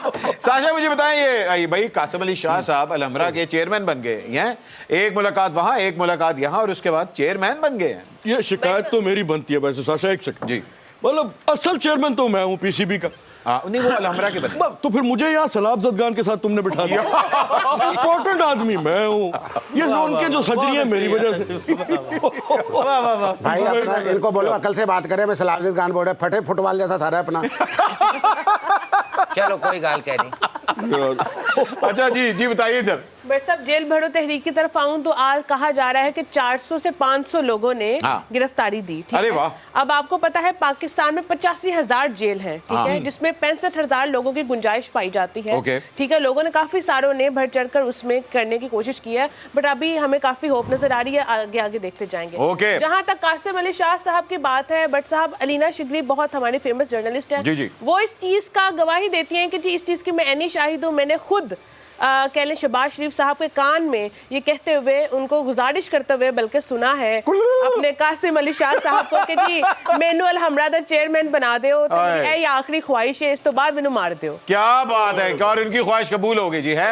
Sasha मुझे बताएं, ये भाई कासिम अली शाह साहब अलहमरा के चेयरमैन बन गए हैं, एक मुलाकात वहां एक मुलाकात यहाँ और उसके बाद चेयरमैन बन गए हैं। ये शिकायत तो मेरी बनती है वैसे साशा, एक सेकंड जी। मतलब असल चेयरमैन तो मैं हूँ पीसीबी का। नहीं वो अलहमरा के बने। तो फिर मुझे यहाँ सलाब जदगान के साथ तुमने बिठा दिया। इंपॉर्टेंट आदमी मैं हूँ, ये उनके जो सर्जरी है मेरी वजह से। भाई अपना इनको बोलो अकल से बात करें, सलाम खान बोल रहे फटे फुटबॉल जैसा सारा अपना। चलो कोई गाल कह नहीं। अच्छा जी बताइए सर। बट साहब, जेल भरो तहरीक की तरफ आऊं तो आज कहा जा रहा है कि 400 से 500 लोगों ने गिरफ्तारी दी। ठीक अरे है? वाह। अब आपको पता है पाकिस्तान में 85,000 जेल हैं, ठीक है, जिसमें 65,000 लोगों की गुंजाइश पाई जाती है। ठीक है, लोगों ने काफी सारों ने बढ़ चढ़कर उसमें करने की कोशिश की है, बट अभी हमें काफी होप नजर आ रही है, आगे आगे देखते जाएंगे। जहां तक कासिम अली शाह साहब की बात है, बट साहब अलीना शिगरी बहुत हमारी फेमस जर्नलिस्ट है, वो इस चीज का गवाही देती हैं कि जी इस चीज की मैं ऐनी शाहिद हूँ। मैंने खुद कह लें शहबाज शरीफ साहब के कान में ये कहते हुए, उनको गुजारिश करते हुए बल्कि सुना है अपने कासिम अली शाह साहब को कि जी मैनू अलहमरा दा चेयरमैन बना दो, तो ये आखिरी ख्वाहिश है, इस तो बाद मैनू मार दो। क्या बात है, और उनकी ख्वाहिश कबूल हो गई जी है।